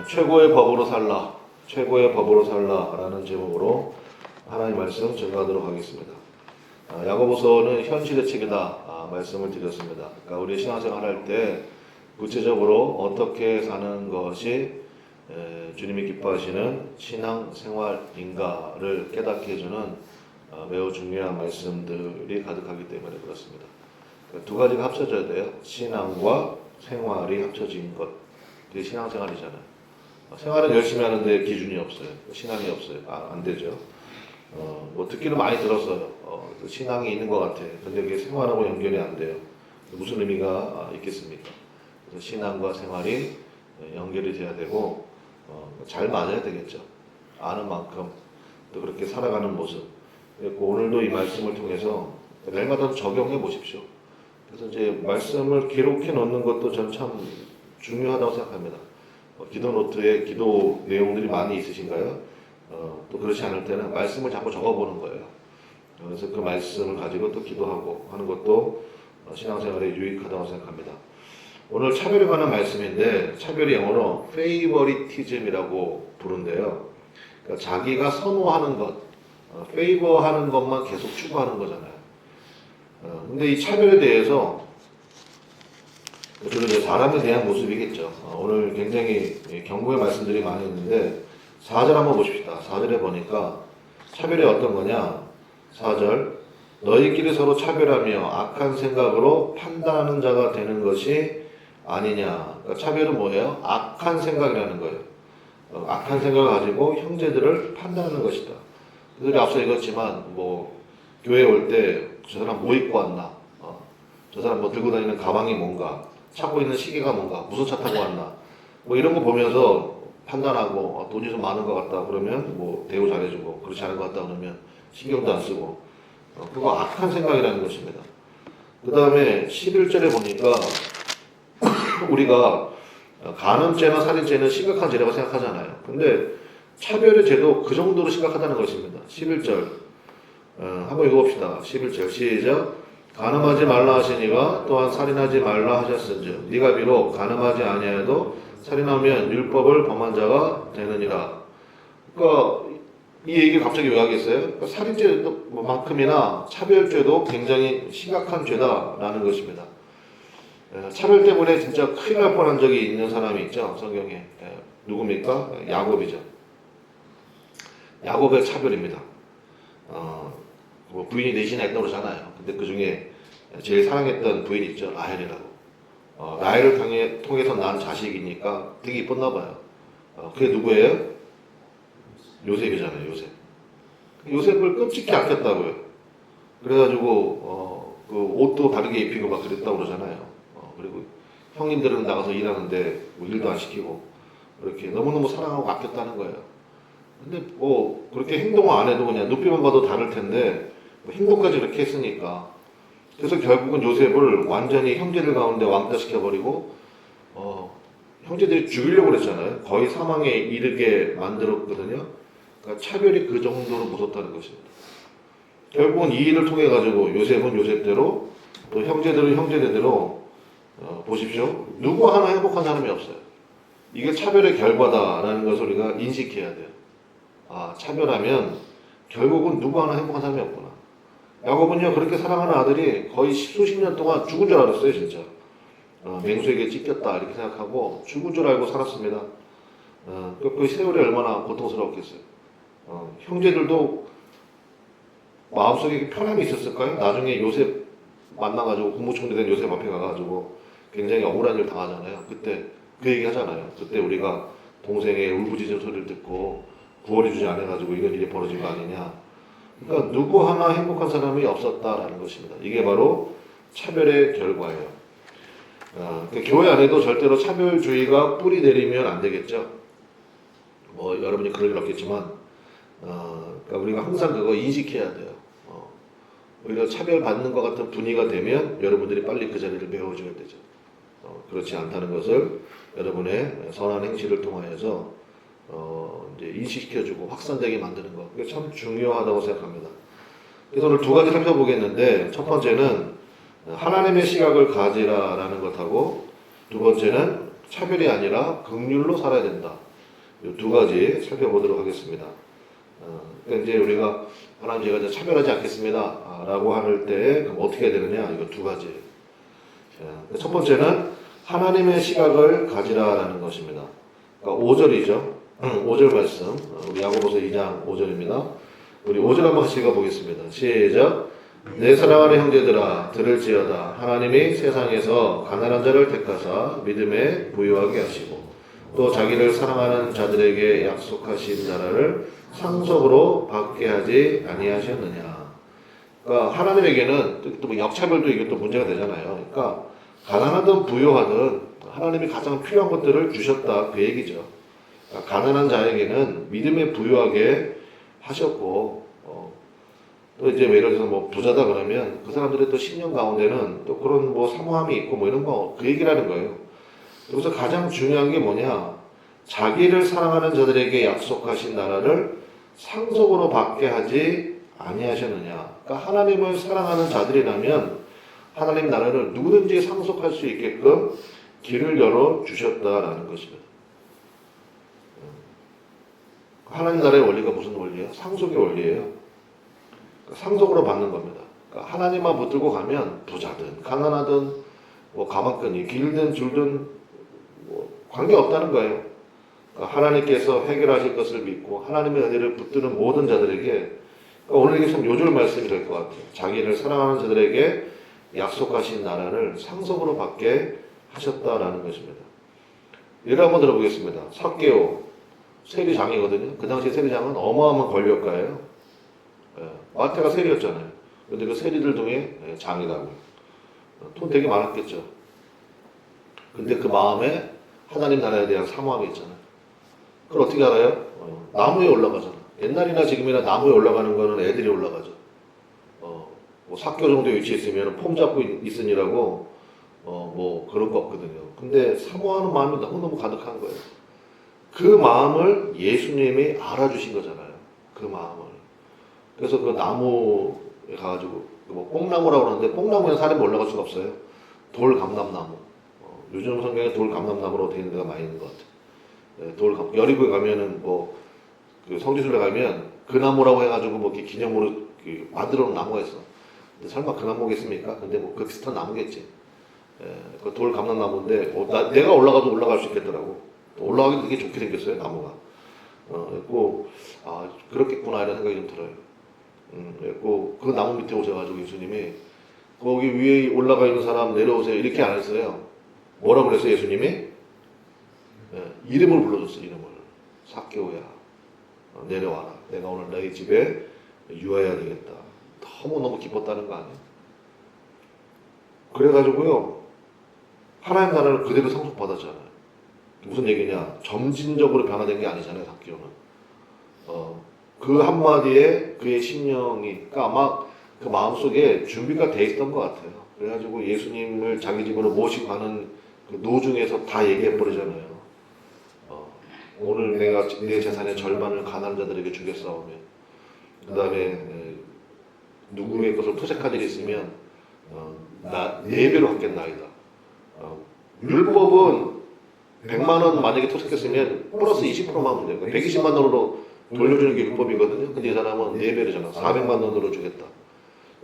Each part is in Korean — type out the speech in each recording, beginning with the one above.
최고의 법으로 살라, 최고의 법으로 살라라는 제목으로 하나님 말씀 증거하도록 하겠습니다. 야고보서는 현실의 책이다 말씀을 드렸습니다. 그러니까 우리 신앙생활 할 때 구체적으로 어떻게 사는 것이 주님이 기뻐하시는 신앙생활인가를 깨닫게 해주는 매우 중요한 말씀들이 가득하기 때문에 그렇습니다. 그러니까 두 가지가 합쳐져야 돼요. 신앙과 생활이 합쳐진 것. 그게 신앙생활이잖아요. 생활은 열심히 하는데 기준이 없어요. 신앙이 없어요. 안 되죠. 뭐 듣기는 많이 들었어요. 신앙이 있는 것 같아. 근데 그게 생활하고 연결이 안 돼요. 무슨 의미가 있겠습니까? 그래서 신앙과 생활이 연결이 돼야 되고 잘 맞아야 되겠죠. 아는 만큼 또 그렇게 살아가는 모습. 그리고 오늘도 이 말씀을 통해서 매일마다 적용해 보십시오. 그래서 이제 말씀을 기록해 놓는 것도 저는 참 중요하다고 생각합니다. 기도 노트에 기도 내용들이 많이 있으신가요? 또 그렇지 않을 때는 말씀을 자꾸 적어보는 거예요. 그래서 그 말씀을 가지고 또 기도하고 하는 것도 신앙생활에 유익하다고 생각합니다. 오늘 차별에 관한 말씀인데 차별이 영어로 favoritism이라고 부른대요. 그러니까 자기가 선호하는 것, 페이버하는 것만 계속 추구하는 거잖아요. 근데 이 차별에 대해서 주로 이제 사람에 대한 모습이겠죠. 오늘 굉장히 경고의 말씀들이 많이 있는데 4절 한번 보십시다. 4절에 보니까 차별이 어떤 거냐? 4절 너희끼리 서로 차별하며 악한 생각으로 판단하는 자가 되는 것이 아니냐. 그러니까 차별은 뭐예요? 악한 생각이라는 거예요. 악한 생각을 가지고 형제들을 판단하는 것이다. 그들이 앞서 읽었지만 뭐 교회 올 때 저 사람 뭐 입고 왔나? 저 사람 뭐 들고 다니는 가방이 뭔가? 차고 있는 시계가 뭔가? 무슨 차 타고 왔나? 뭐 이런 거 보면서 판단하고 돈이 좀 많은 것 같다 그러면 뭐 대우 잘해주고 그렇지 않은 것 같다 그러면 신경도 안 쓰고 그거 악한 생각이라는 것입니다. 그 다음에 11절에 보니까 우리가 간음죄나 살인죄는 심각한 죄라고 생각하잖아요. 근데 차별의 죄도 그 정도로 심각하다는 것입니다. 11절 한번 읽어봅시다. 11절 시작. 간음하지 말라 하시니가 또한 살인하지 말라 하셨은즉 네가 비록 간음하지 아니하여도 살인하면 율법을 범한 자가 되느니라. 그러니까 이 얘기 갑자기 왜 하겠어요? 그러니까 살인죄만큼이나 차별죄도 굉장히 심각한 죄다라는 것입니다. 차별 때문에 진짜 큰일 날 뻔한 적이 있는 사람이 있죠. 성경에. 누굽니까? 야곱이죠. 야곱의 차별입니다. 뭐 부인이 넷이나 있다고 그러잖아요. 근데 그 중에 제일 사랑했던 부인이 있죠. 라헬이라고. 라헬을 통해서 난 자식이니까 되게 이뻤나 봐요. 그게 누구예요? 요셉이잖아요. 요셉. 요셉을 끔찍히 아꼈다고요. 그래가지고 그 옷도 다르게 입히고 막 그랬다고 그러잖아요. 그리고 형님들은 나가서 일하는데 뭐 일도 안 시키고 그렇게 너무너무 사랑하고 아꼈다는 거예요. 근데 뭐 그렇게 행동을 안 해도 그냥 눈빛만 봐도 다를 텐데 뭐 행동까지 그렇게 했으니까 그래서 결국은 요셉을 완전히 형제들 가운데 왕따시켜버리고 형제들이 죽이려고 그랬잖아요. 거의 사망에 이르게 만들었거든요. 그러니까 차별이 그 정도로 무섭다는 것입니다. 결국은 이 일을 통해 가지고 요셉은 요셉대로 또 형제들은 형제대로 보십시오. 누구 하나 행복한 사람이 없어요. 이게 차별의 결과다라는 것을 우리가 인식해야 돼요. 차별하면 결국은 누구 하나 행복한 사람이 없구나. 야곱은요 그렇게 사랑하는 아들이 거의 수십 년 동안 죽은 줄 알았어요. 진짜 맹수에게 찢겼다 이렇게 생각하고 죽은 줄 알고 살았습니다. 그 세월이 얼마나 고통스러웠겠어요. 형제들도 마음속에 편함이 있었을까요? 나중에 요셉 만나가지고 국무총리 된 요셉 앞에 가가지고 굉장히 억울한 일 당하잖아요. 그때 그 얘기 하잖아요. 그때 우리가 동생의 울부짖은 소리를 듣고 구원해주지 않아가지고 이런 일이 벌어진 거 아니냐. 그러니까 누구 하나 행복한 사람이 없었다라는 것입니다. 이게 바로 차별의 결과예요. 그러니까 교회 안에도 절대로 차별주의가 뿌리 내리면 안 되겠죠. 뭐 여러분이 그럴 일 없겠지만 그러니까 우리가 항상 그거 인식해야 돼요. 오히려 차별받는 것 같은 분위기가 되면 여러분들이 빨리 그 자리를 메워줘야 되죠. 그렇지 않다는 것을 여러분의 선한 행실을 통하여서 이제 인식시켜주고 확산되게 만드는 것. 그게 참 중요하다고 생각합니다. 그래서 오늘 두 가지 살펴보겠는데 첫 번째는 하나님의 시각을 가지라라는 것하고 두 번째는 차별이 아니라 긍휼로 살아야 된다. 이 두 가지 살펴보도록 하겠습니다. 그러니까 이제 우리가 하나님 제가 이제 차별하지 않겠습니다. 라고 할 때 그럼 어떻게 해야 되느냐? 이거 두 가지. 첫 번째는 하나님의 시각을 가지라라는 것입니다. 그러니까 5절이죠. 5절 말씀. 우리 야고보서 2장 5절입니다. 우리 5절 한번 같이 읽어보겠습니다. 시작. 내 사랑하는 형제들아 들을지어다. 하나님이 세상에서 가난한 자를 택하사 믿음에 부유하게 하시고 또 자기를 사랑하는 자들에게 약속하신 나라를 상속으로 받게 하지 아니하셨느냐. 그러니까 하나님에게는 또뭐 역차별도 이게 또 문제가 되잖아요. 그러니까 가난하든 부유하든 하나님이 가장 필요한 것들을 주셨다 그 얘기죠. 그러니까 가난한 자에게는 믿음에 부유하게 하셨고 또 이제 예를 들어서 뭐 부자다 그러면 그 사람들의 또 신념 가운데는 또 그런 뭐 사모함이 있고 뭐 이런 거 그 얘기라는 거예요. 여기서 가장 중요한 게 뭐냐? 자기를 사랑하는 자들에게 약속하신 나라를 상속으로 받게 하지 아니하셨느냐. 그러니까 하나님을 사랑하는 자들이라면 하나님 나라를 누구든지 상속할 수 있게끔 길을 열어 주셨다라는 것입니다. 하나님 나라의 원리가 무슨 원리예요? 상속의 원리예요. 상속으로 받는 겁니다. 그러니까 하나님만 붙들고 가면 부자든 가난하든 뭐 가방끈이 길든 줄든 뭐 관계 없다는 거예요. 그러니까 하나님께서 해결하실 것을 믿고 하나님의 은혜를 붙드는 모든 자들에게 그러니까 오늘 이게 참 요절 말씀이 될 것 같아요. 자기를 사랑하는 자들에게 약속하신 나라를 상속으로 받게 하셨다라는 것입니다. 예를 한번 들어보겠습니다. 삭개오 세리장이거든요. 그 당시 세리장은 어마어마한 권력가예요. 마태가 세리였잖아요. 근데 그 세리들 중에 장이라고. 돈 되게 많았겠죠. 근데 그 마음에 하나님 나라에 대한 사모함이 있잖아요. 그걸 어떻게 알아요? 나무에 올라가잖아. 옛날이나 지금이나 나무에 올라가는 거는 애들이 올라가죠. 뭐 삭교 정도 위치에 있으면 폼 잡고 있으니라고 뭐 그런 거 없거든요. 근데 사모하는 마음이 너무너무 가득한 거예요. 그 마음을 예수님이 알아주신 거잖아요. 그 마음을. 그래서 그 나무에 가가지고 뭐 뽕나무라고 그러는데 뽕나무에 사람이 올라갈 수가 없어요. 돌 감람나무. 요즘 성경에 돌 감람나무로 되어 있는 데가 많이 있는 것 같아요. 여리고에 가면은 뭐 그 성지순례 가면 그 나무라고 해가지고 뭐 이렇게 기념으로 만들어 놓은 나무가 있어. 근데 설마 그 나무겠습니까? 근데 뭐 그 비슷한 나무겠지. 그 돌 감람나무인데 내가 올라가도 올라갈 수 있겠더라고. 올라가기도 되게 좋게 생겼어요 나무가. 그리고 그렇겠구나 이런 생각이 좀 들어요. 그리고 그 나무 밑에 오셔가지고 예수님이 거기 위에 올라가 있는 사람 내려오세요 이렇게 안 했어요. 뭐라고 그랬어요 예수님이? 이름을 불러줬어요. 이름을. 삭개오야 내려와라. 내가 오늘 너희 집에 유하여야 되겠다. 너무너무 기뻤다는 거 아니에요? 그래가지고요 하나님 나라를 그대로 상속받았잖아요. 무슨 얘기냐? 점진적으로 변화된 게 아니잖아요. 삭개오는. 그 한마디에 그의 심령이 그러니까 아마 그 마음속에 준비가 돼 있었던 것 같아요. 그래가지고 예수님을 자기 집으로 모시고 가는 그 노중에서 다 얘기해 버리잖아요. 오늘 내가 내 재산의 절반을 가난한 자들에게 주겠사오며 그 다음에 누구의 것을 토색한 일이 있으면 나 4배로 받겠나이다. 율법은 100만 원 만약에 토색했으면 플러스 20%만 하면 돼요. 120만 원으로 돌려주는 게 율법이거든요. 근데 이 사람은 4배로잖아. 400만 원으로 주겠다.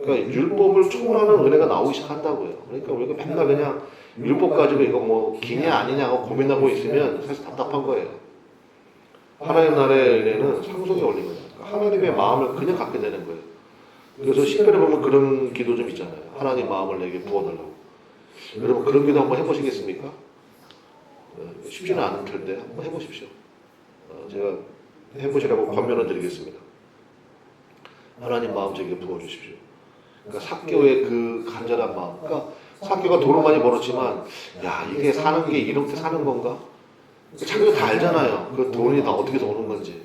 그러니까 율법을 초월하는 은혜가 나오기 시작한다고요. 그러니까 우리가 맨날 그냥 율법 가지고 이거 뭐 기냐 아니냐고 고민하고 있으면 사실 답답한 거예요. 하나님 나라의 은혜는 상속의 원리거든요. 그러니까 하나님의 마음을 그냥 갖게 되는 거예요. 그래서 시편에 보면 그런 기도 좀 있잖아요. 하나님 마음을 내게 부어달라고. 여러분 그런 기도 한번 해보시겠습니까? 쉽지는 않을 텐데 한번 해보십시오. 제가 해보시라고 권면을 드리겠습니다. 하나님 마음 제게 부어주십시오. 그러니까 삭개오의 그 간절한 마음. 그러니까 삭개오가 돈을 많이 벌었지만 야 이게 사는 게 이렇게 사는 건가? 자기가 다 알잖아요. 그 돈이 다 어떻게 오는 건지.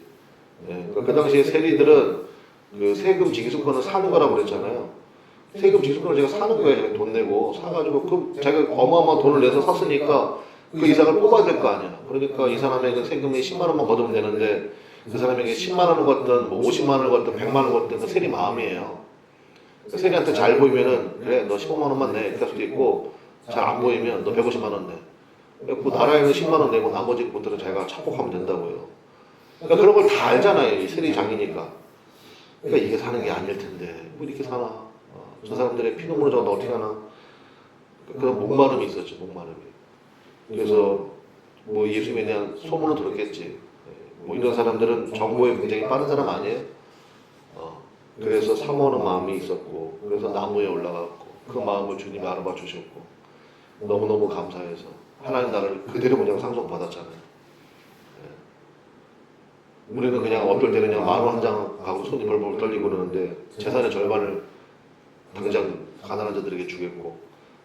그러니까 그 당시에 세리들은 그 세금 징수권을 사는 거라고 그랬잖아요. 세금 징수권을 제가 사는 거예요. 제가 돈 내고 사가지고 그 자기가 어마어마한 돈을 내서 샀으니까 그 이삭을 뽑아야 될 거 아니야. 그러니까 이 사람에게 세금이 10만 원만 걷으면 되는데 그 사람에게 10만 원을 걷든 뭐 50만 원을 걷든 100만 원을 걷든 그 세리 마음이에요. 그 세리한테 잘 보이면은 그래 너 15만 원만 내 이렇게 할 수도 있고 잘 안 보이면 너 150만 원 내. 그 나라에는 10만 원 내고 나머지 것들은 자기가 착복하면 된다고요. 그러니까 그런 걸 다 알잖아요. 이 세리장이니까. 그러니까 이게 사는 게 아닐 텐데 뭐 이렇게 사나? 저 사람들의 피눈물을 저도 어떻게 하나? 그런 목마름이 있었죠. 목마름이. 그래서 뭐 예수님에 대한 소문을 들었겠지. 뭐 이런 사람들은 정보에 굉장히 빠른 사람 아니에요? 그래서 사모하는 마음이 있었고, 그래서 나무에 올라갔고, 그 마음을 주님이 알아봐 주셨고, 너무너무 감사해서 하나님 나라를 그대로 그냥 상속받았잖아요. 우리는 그냥 어떨 때는 그냥 만 원 한 장 가고 손이 벌벌 떨리고 그러는데 재산의 절반을 당장 가난한 자들에게 주겠고,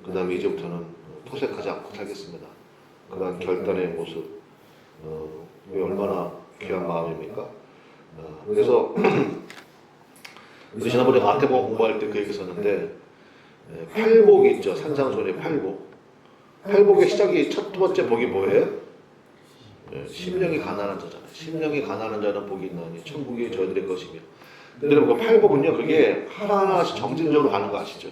그 다음에 이제부터는 토색하지 않고 살겠습니다. 그런 결단의 모습, 그게 얼마나 귀한 마음입니까? 그래서 우리 지난번에 마태복음 공부할 때 그 얘기 썼는데, 팔복이 있죠. 산상수훈의 팔복. 팔복의 시작이 첫 번째 복이 뭐예요? 심령이 가난한 자잖아요. 심령이 가난한 자는 복이 있나니 천국이 저희들의 것이며. 근데 여러분 그 팔복은요, 그게 하나하나씩 점진적으로 가는 거 아시죠?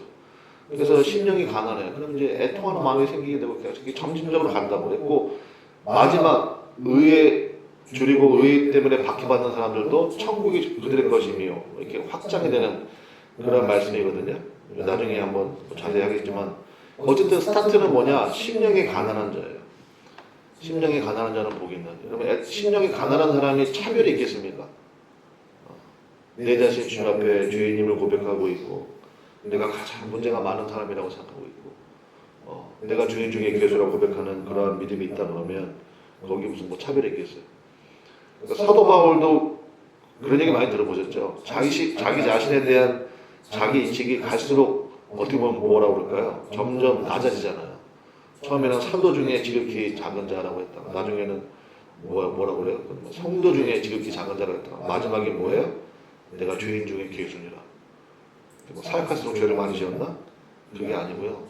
그래서 심령이 가난해. 그럼 이제 애통하는 마음이 생기게 되고 그게 점진적으로 간다고 그랬고, 마지막 의에 줄이고 의 때문에 박해받는 사람들도 천국이 그들의 것이며 이렇게 확장이 되는 그런 말씀이거든요. 나중에 한번 자세히 하겠지만 어쨌든 스타트는 뭐냐? 심령이 가난한 자예요. 심령이 가난한 자는 복이 있나니. 여러분 심령이 가난한 사람이 차별이 있겠습니까? 내 자신 주님 앞에 죄인임을 고백하고 있고 내가 가장 문제가 많은 사람이라고 생각하고 있고 내가 주인 중에 괴수라고 고백하는 그러한 믿음이 있다 그러면 거기 무슨 뭐 차별이 있겠어요? 그러니까 사도 바울도 그런 얘기 많이 들어보셨죠. 자기 자신에 대한 자기 인식이 갈수록 어떻게 보면 뭐라고 그럴까요? 점점 낮아지잖아요. 처음에는 사도 중에 지극히 작은 자라고 했다가 나중에는 뭐라고 그래요? 성도 중에 지극히 작은 자라고 했다가 마지막에 뭐예요? 내가 죄인 중에 괴수니라. 사역할수록 죄를 많이 지었나? 그게 아니고요.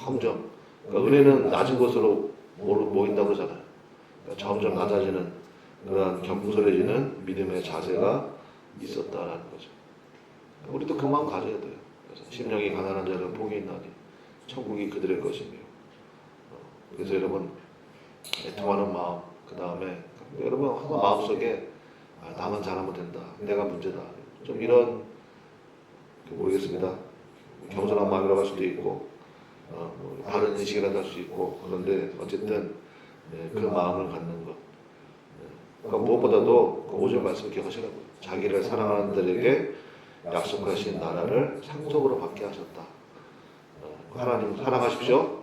점점 그러니까 은혜는 낮은 것으로 모인다고 그러잖아요. 그러니까 점점 낮아지는 그러한 겸손해지는 믿음의 자세가 있었다라는 거죠. 우리도 그 마음 가져야 돼요. 그래서 심령이 가난한 자는 복이 있나니 천국이 그들의 것이며. 그래서 여러분 애통하는 마음, 그 다음에 여러분 항상 마음속에 나만 잘하면 된다, 내가 문제다, 좀 이런 모르겠습니다. 겸손한 마음이라고 할 수도 있고 바른 인식이라도 할 수 있고 그런데 어쨌든 그 마음을 갖는 것. 그러니까 무엇보다도 그 5절 말씀 기억하시라고요. 자기를 사랑하는 자들에게 약속하신 나라를 상속으로 받게 하셨다. 하나님 사랑하십시오.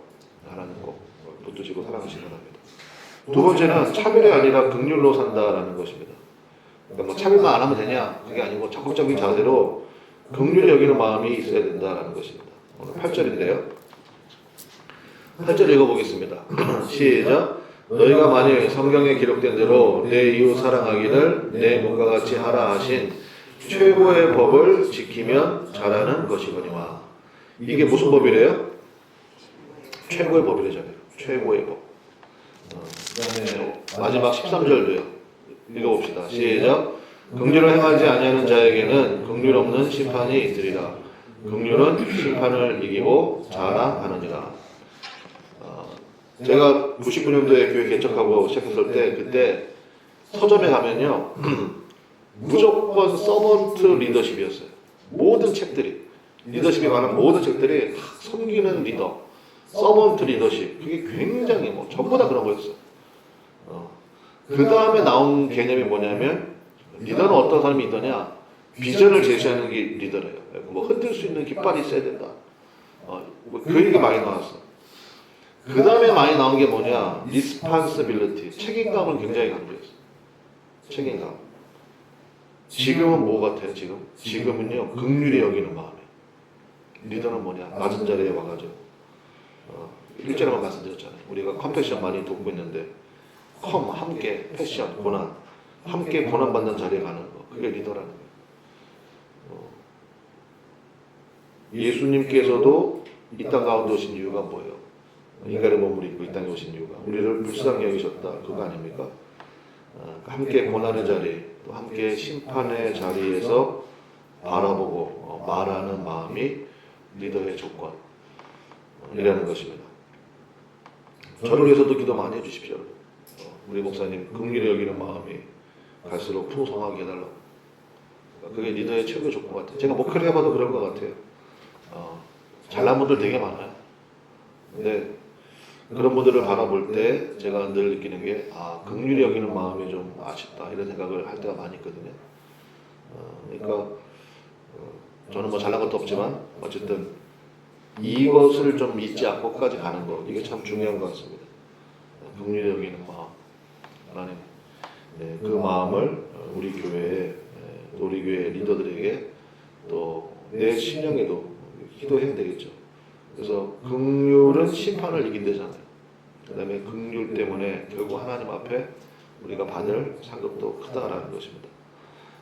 하나님 꼭 붙드시고 사랑하시기 바랍니다. 두 번째는 차별이 아니라 긍휼로 산다라는 것입니다. 그러니까 뭐 차별만 안 하면 되냐? 그게 아니고 적극적인 자세로 긍휼히 여기는 마음이 있어야 된다라는 것입니다. 오늘 8절인데요. 8절 읽어보겠습니다. 시작. 너희가 만일 성경에 기록된 대로 내 이웃 사랑하기를 내 몸과 같이 하라 하신 최고의 법을 지키면 잘하는 것이거니와. 이게 무슨 법이래요? 최고의 법이래잖아요. 최고의 법. 그다음에 마지막 13절도요. 읽어봅시다. 시작. 긍휼을 행하지 아니하는 자에게는 긍휼 없는 심판이 있으리라. 긍휼은 심판을 이기고 자랑하느니라. 제가 99년도에 교회 개척하고 시작했을 때 그때 서점에 가면요 무조건 서번트 리더십이었어요. 모든 책들이 리더십에 관한 모든 책들이 섬기는 리더, 서번트 리더십, 그게 굉장히 뭐 전부 다 그런 거였어요. 그 다음에 나온 개념이 뭐냐면 리더는 어떤 사람이 있더냐, 비전을 제시하는 게 리더래요. 뭐 흔들 수 있는 깃발이 있어야 된다. 뭐 그 얘기 많이 나왔어. 그 다음에 많이 나온 게 뭐냐, responsibility, 책임감을 굉장히 강조했어요. 책임감. 지금은 뭐 같아요? 지금은요 긍휼히 여기는 마음에. 리더는 뭐냐, 낮은 자리에 와가지고 1절에만 말씀드렸잖아요. 우리가 컴패션 많이 돕고 있는데 함께 패션, 고난, 함께 고난받는 자리에 가는 거, 그게 리더라는 거예요. 예수님께서도 이 땅 가운데 오신 이유가 뭐예요? 인간의 몸을 입고 이 땅에 오신 이유가 우리를 불쌍히 여기셨다, 그거 아닙니까? 함께 고난의 자리, 또 함께 심판의 자리에서 바라보고 말하는 마음이 리더의 조건이라는 것입니다. 저를 위해서도 기도 많이 해주십시오. 우리 목사님 긍휼히 여기는 마음이 갈수록 풍성하게 해달라고. 그게 리더의 최고 조건 같아요. 제가 목회를 해봐도 그런 것 같아요. 잘난 분들 되게 많아요. 근데 그런 분들을 바라볼 때 제가 늘 느끼는 게 긍휼히 여기는 마음이 좀 아쉽다 이런 생각을 할 때가 많이 있거든요. 그러니까 저는 뭐 잘난 것도 없지만 어쨌든 이것을 좀 잊지 않고까지 가는 거 이게 참 중요한 것 같습니다. 긍휼히 여기는 마음 하나님 그 마음을 우리 교회에 또 우리 교회 리더들에게 또 내 심령에도 기도해야 되겠죠. 그래서 긍휼은 심판을 이긴다잖아요. 그 다음에 긍휼 때문에 결국 하나님 앞에 우리가 받을 상급도 크다라는 것입니다.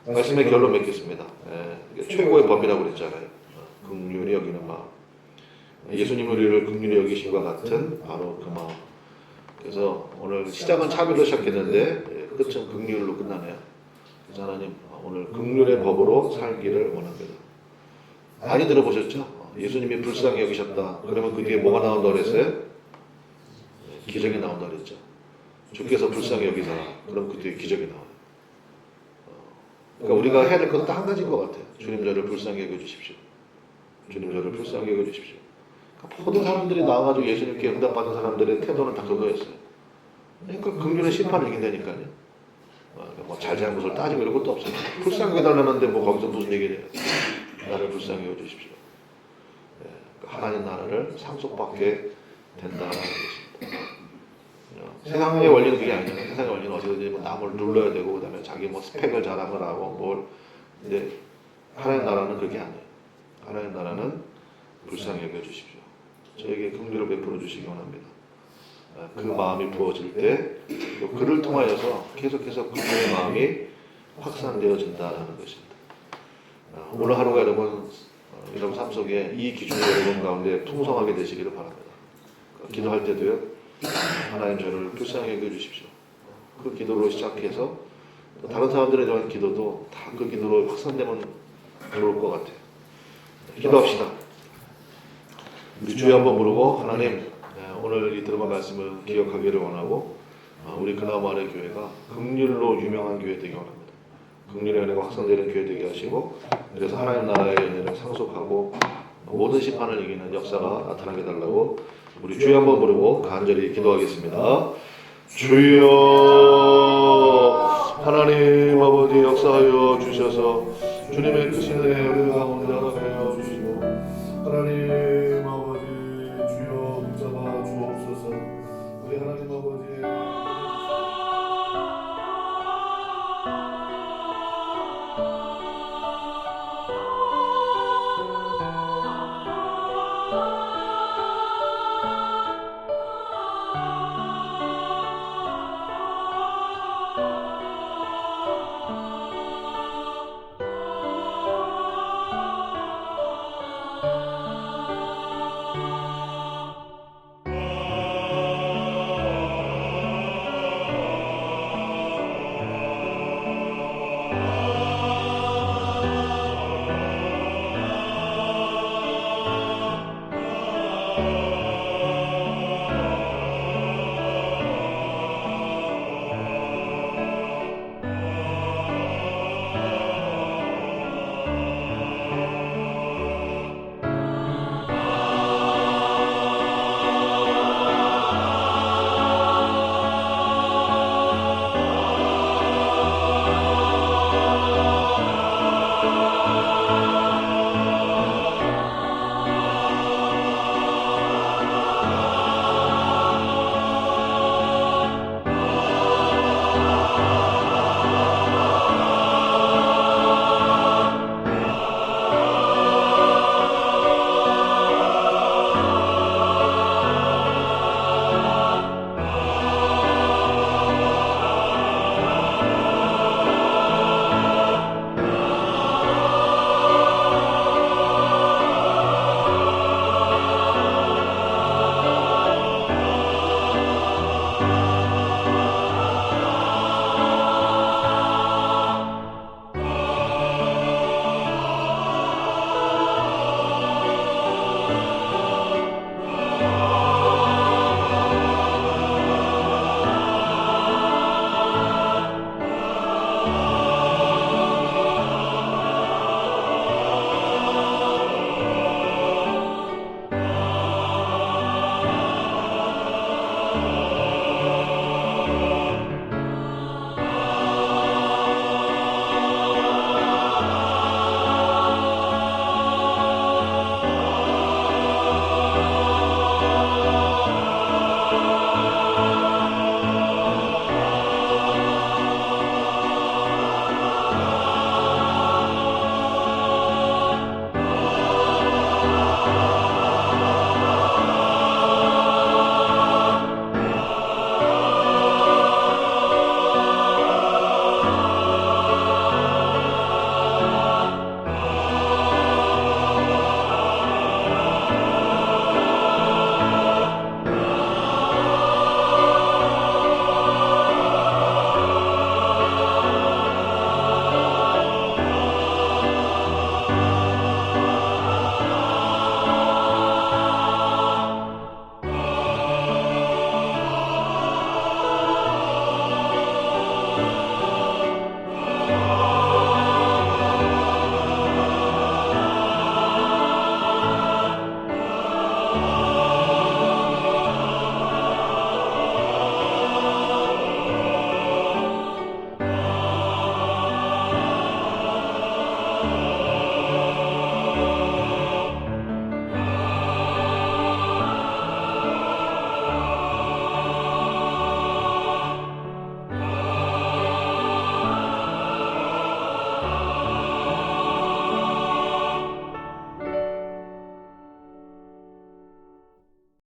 말씀의 결론 맺겠습니다. 최고의 법이라고 그랬잖아요. 긍휼히 여기는 마음. 예수님 우리를 긍휼히 여기심과 같은 바로 그 마음. 그래서 오늘 시작은 차별로 시작했는데 끝은 긍휼로 끝나네요. 그래서 하나님 오늘 긍휼의 법으로 살기를 원합니다. 많이 들어보셨죠? 예수님이 불쌍히 여기셨다. 그러면 그 뒤에 뭐가 나온다고 그랬어요? 기적이 나온다고 그랬죠. 주께서 불쌍히 여기사라. 그럼 그 뒤에 기적이 나와요. 그러니까 우리가 해야 될 것은 딱 한 가지인 것 같아요. 주님 저를 불쌍히 여겨주십시오. 주님 저를 불쌍히 여겨주십시오. 그러니까 모든 사람들이 나와가지고 예수님께 응답받은 사람들의 태도는 다 그거였어요. 그러니까 긍휼의 심판을 이긴다니까요. 뭐 잘잘못을 따지고 이런 것도 없어요. 불쌍히 여겨달라는데 뭐 거기서 무슨 얘기를 해요. 나를 불쌍히 여겨주십시오. 하나님 나라를 상속받게 된다라는 것입니다. 세상의 원리는 그게 아니잖아요. 세상의 원리는 어디든지 뭐 남을 눌러야 되고 그다음에 자기 뭐 스펙을 자랑을 하고 뭘. 근데 하나님 나라는 그게 아니에요. 하나님 나라는 불쌍히 여겨주십시오. 저에게 긍휼을 베풀어 주시기 원합니다. 그 마음이 부어질 때 또 그를 통하여서 계속해서 긍휼의 마음이 확산되어진다는 것입니다. 오늘 하루가 여러분 삶 속에 이 기준이 여러분 가운데 풍성하게 되시기를 바랍니다. 기도할 때도요. 하나님 저를 불쌍히 여겨주십시오. 그 기도로 시작해서 다른 사람들에 대한 기도도 다 그 기도로 확산되면 좋을 것 같아요. 기도합시다. 우리 주여 한번 부르고 하나님 오늘 이 들어본 말씀을 기억하기를 원하고 우리 그나마을의 교회가 긍휼로 유명한 교회 되기 원합니다. 긍휼의 은혜가 확산되는 교회 되게 하시고 그래서 하나님 나라의 은혜를 상속하고 모든 심판을 이기는 역사가 나타나게 달라고 우리 주여 한번 부르고 간절히 기도하겠습니다. 주여 하나님 아버지 역사하여 주셔서 주님의 크신 은혜 우리 가운데 허락하여 주시고 하나님 아버지 주여 붙잡아 주옵소서. 우리 하나님 아버지